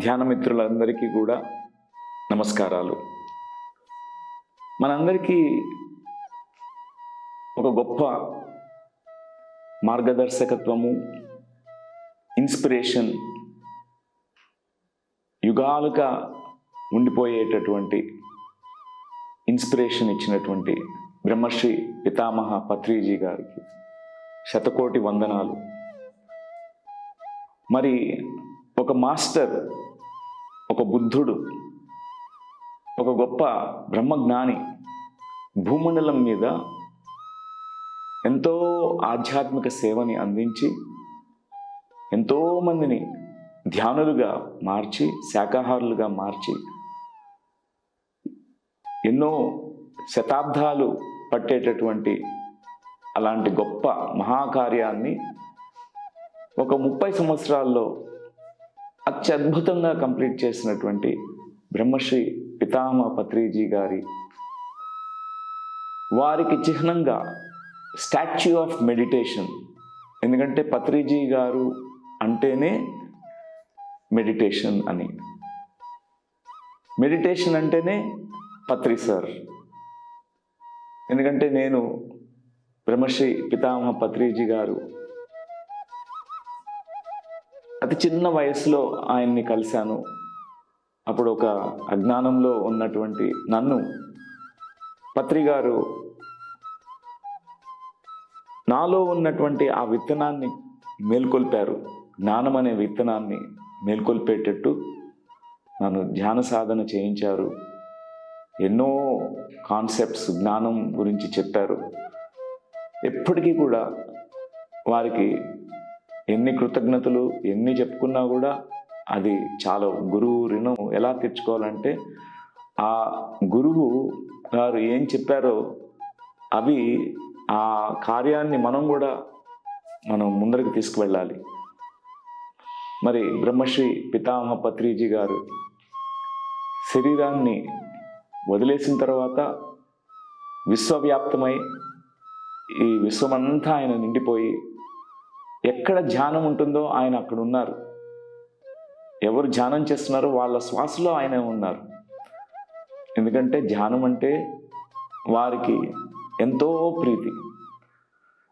ధ్యాన మిత్రులందరికీ కూడా నమస్కారాలు. మనందరికీ ఒక గొప్ప మార్గదర్శకత్వము, ఇన్స్పిరేషన్, యుగాలుగా ఉండిపోయేటటువంటి ఇన్స్పిరేషన్ ఇచ్చినటువంటి బ్రహ్మశ్రీ పితామహ పత్రిజీ గారికి శతకోటి వందనాలు. మరి ఒక మాస్టర్, ఒక బుద్ధుడు, ఒక గొప్ప బ్రహ్మజ్ఞాని భూమండలం మీద ఎంతో ఆధ్యాత్మిక సేవని అందించి ఎంతోమందిని ధ్యానులుగా మార్చి, శాకాహారులుగా మార్చి, ఎన్నో శతాబ్దాలు పట్టేటటువంటి అలాంటి గొప్ప మహాకార్యాన్ని ఒక 30 సంవత్సరాల్లో అత్యద్భుతంగా కంప్లీట్ చేసినటువంటి బ్రహ్మశ్రీ పితామహ పత్రిజీ గారి వారికి చిహ్నంగా స్టాచ్యూ ఆఫ్ మెడిటేషన్. ఎందుకంటే పత్రిజీ గారు అంటేనే మెడిటేషన్ అని, మెడిటేషన్ అంటేనే పత్రి సార్. ఎందుకంటే నేను బ్రహ్మశ్రీ పితామహ పత్రిజీ గారు అతి చిన్న వయసులో ఆయన్ని కలిశాను. అప్పుడు ఒక అజ్ఞానంలో ఉన్నటువంటి నన్ను పత్రి గారు నాలో ఉన్నటువంటి ఆ విత్తనాన్ని మేల్కొల్పారు. జ్ఞానం అనే విత్తనాన్ని మేల్కొల్పేటట్టు నన్ను ధ్యాన సాధన చేయించారు. ఎన్నో కాన్సెప్ట్స్ జ్ఞానం గురించి చెప్పారు. ఎప్పటికీ కూడా వారికి ఎన్ని కృతజ్ఞతలు ఎన్ని చెప్పుకున్నా కూడా అది చాలా. గురువు రుణం ఎలా తీర్చుకోవాలంటే ఆ గురువు గారు ఏం చెప్పారో అవి ఆ కార్యాన్ని మనం ముందరికి తీసుకువెళ్ళాలి. మరి బ్రహ్మశ్రీ పితామహ పత్రిజీ గారు శరీరాన్ని వదిలేసిన తర్వాత విశ్వవ్యాప్తమై ఈ విశ్వమంతా ఆయన నిండిపోయి ఎక్కడ ధ్యానం ఉంటుందో ఆయన అక్కడ ఉన్నారు. ఎవరు ధ్యానం చేస్తున్నారో వాళ్ళ శ్వాసలో ఆయన ఉన్నారు. ఎందుకంటే ధ్యానం అంటే వారికి ఎంతో ప్రీతి,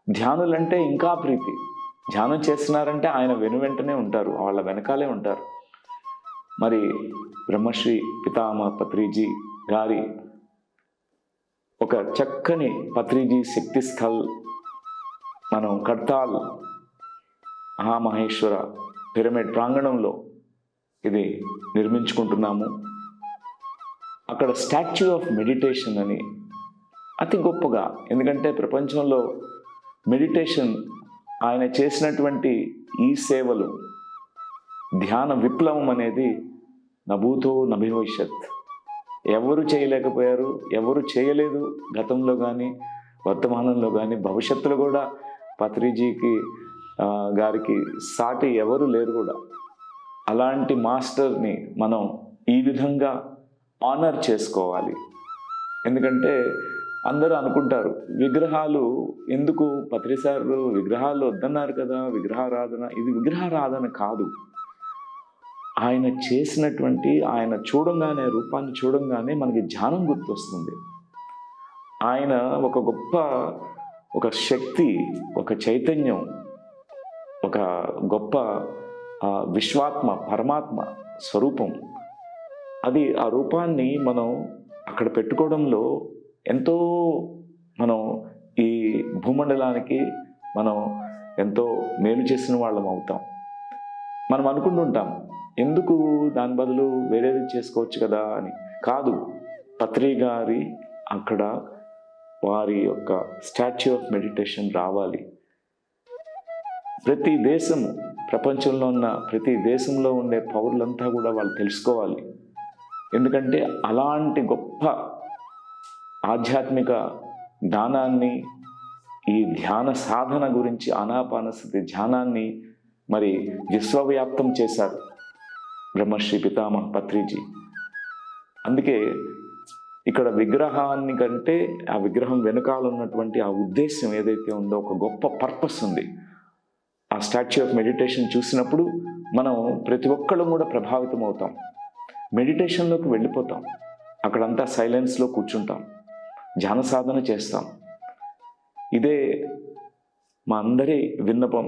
ధ్యానులంటే ఇంకా ప్రీతి. ధ్యానం చేస్తున్నారంటే ఆయన వెనువెంటనే ఉంటారు, వాళ్ళ వెనకాలే ఉంటారు. మరి బ్రహ్మశ్రీ పితామహ పత్రిజీ గారి ఒక చక్కని పత్రిజీ శక్తి స్థల్ మనం కడ్తాల్ మహామహేశ్వర పిరమిడ్ ప్రాంగణంలో ఇది నిర్మించుకుంటున్నాము. అక్కడ స్టాచ్యూ ఆఫ్ మెడిటేషన్ అని అతి గొప్పగా, ఎందుకంటే ప్రపంచంలో మెడిటేషన్ ఆయన చేసినటువంటి ఈ సేవలు, ధ్యాన విప్లవం అనేది నభూతో నభిభవిష్యత్. ఎవరు చేయలేకపోయారు, ఎవరు చేయలేదు గతంలో కానీ వర్తమానంలో కానీ భవిష్యత్తులో కూడా. పత్రిజీకి గారికి సాటి ఎవరు లేరు కూడా. అలాంటి మాస్టర్ని మనం ఈ విధంగా ఆనర్ చేసుకోవాలి. ఎందుకంటే అందరూ అనుకుంటారు విగ్రహాలు ఎందుకు, పత్రి సార్ విగ్రహాలు వద్దన్నారు కదా, విగ్రహారాధన. ఇది విగ్రహారాధన కాదు. ఆయన చేసినటువంటి, ఆయన చూడంగానే, రూపాన్ని చూడంగానే మనకి ధ్యానం గుర్తొస్తుంది. ఆయన ఒక గొప్ప, ఒక శక్తి, ఒక చైతన్యం, ఒక గొప్ప విశ్వాత్మ, పరమాత్మ స్వరూపం. అది ఆ రూపాన్ని మనం అక్కడ పెట్టుకోవడంలో ఎంతో మనం ఈ భూమండలానికి మనం ఎంతో మేలు చేసిన వాళ్ళం అవుతాం. మనం అనుకుంటుంటాం ఎందుకు దాని బదులు వేరేది చేసుకోవచ్చు కదా అని. కాదు, పత్రి గారి అక్కడ వారి యొక్క స్టాచ్యూ ఆఫ్ మెడిటేషన్ రావాలి. ప్రతి దేశము, ప్రపంచంలో ఉన్న ప్రతి దేశంలో ఉండే పౌరులంతా కూడా వాళ్ళు తెలుసుకోవాలి. ఎందుకంటే అలాంటి గొప్ప ఆధ్యాత్మిక జ్ఞానాన్ని, ఈ ధ్యాన సాధన గురించి, ఆనాపానసతి ధ్యానాన్ని మరి విశ్వవ్యాప్తం చేశారు బ్రహ్మశ్రీ పితామహ పత్రిజీ. అందుకే ఇక్కడ విగ్రహాన్ని కంటే ఆ విగ్రహం వెనకాల ఉన్నటువంటి ఆ ఉద్దేశం ఏదైతే ఉందో, ఒక గొప్ప పర్పస్ ఉంది. ఆ స్టాచ్యూ ఆఫ్ మెడిటేషన్ చూసినప్పుడు మనం ప్రతి ఒక్కళ్ళం కూడా ప్రభావితం అవుతాం, మెడిటేషన్లోకి వెళ్ళిపోతాం, అక్కడంతా సైలెన్స్లో కూర్చుంటాం, ధ్యాన సాధన చేస్తాం. ఇదే మా అందరి విన్నపం,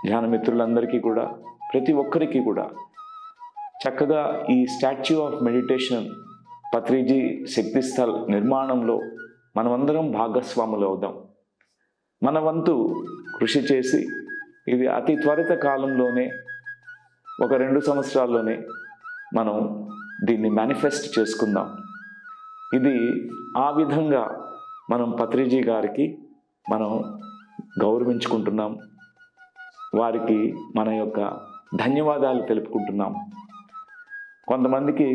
ధ్యాన మిత్రులందరికీ కూడా, ప్రతి ఒక్కరికి కూడా చక్కగా ఈ statue of meditation Patriji Shaktisthal నిర్మాణంలో మనమందరం భాగస్వాములు అవుదాం. మన వంతు కృషి చేసి ఇది అతి త్వరిత కాలంలోనే, ఒక 2 సంవత్సరాల్లోనే మనం దీన్ని మేనిఫెస్ట్ చేసుకుందాం. ఇది ఆ విధంగా మనం పత్రిజీ గారికి మనం గౌరవించుకుంటున్నాం, వారికి మన యొక్క ధన్యవాదాలు తెలుపుకుంటున్నాం. కొంతమందికి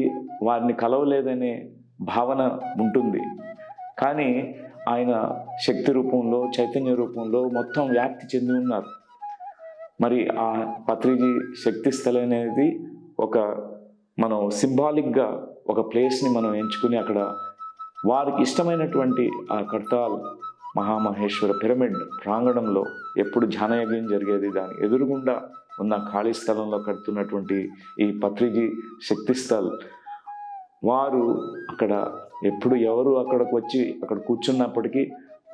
వారిని కలవలేదనే భావన ఉంటుంది, కానీ ఆయన శక్తి రూపంలో, చైతన్య రూపంలో మొత్తం వ్యాప్తి చెంది ఉన్నారు. మరి ఆ పత్రిజీ శక్తి స్థలం అనేది మనం సింబాలిక్గా ఒక ప్లేస్ని మనం ఎంచుకుని అక్కడ వారికి ఇష్టమైనటువంటి ఆ కర్తాల్ మహామహేశ్వర పిరమిడ్ ప్రాంగణంలో ఎప్పుడు ధ్యానయజ్ఞం జరిగేది, దాని ఎదురుగుండా ఉన్న ఖాళీ స్థలంలో కడుతున్నటువంటి ఈ పత్రిజీ శక్తి స్థల్, వారు అక్కడ ఎప్పుడు ఎవరు అక్కడికి వచ్చి అక్కడ కూర్చున్నప్పటికీ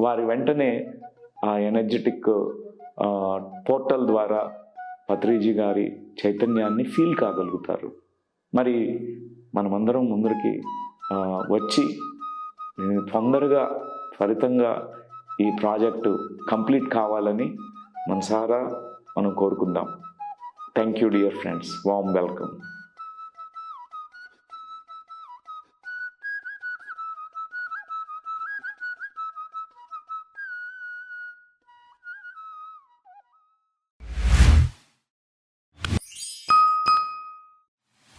వారి వెంటనే ఆ ఎనర్జెటిక్ పోర్టల్ ద్వారా పత్రిజీ గారి చైతన్యాన్ని ఫీల్ కాగలుగుతారు. మరి మనమందరం ముందరికి వచ్చి తొందరగా త్వరితంగా ఈ ప్రాజెక్టు కంప్లీట్ కావాలని మనసారా మనం కోరుకుందాం. Thank you dear friends, warm welcome.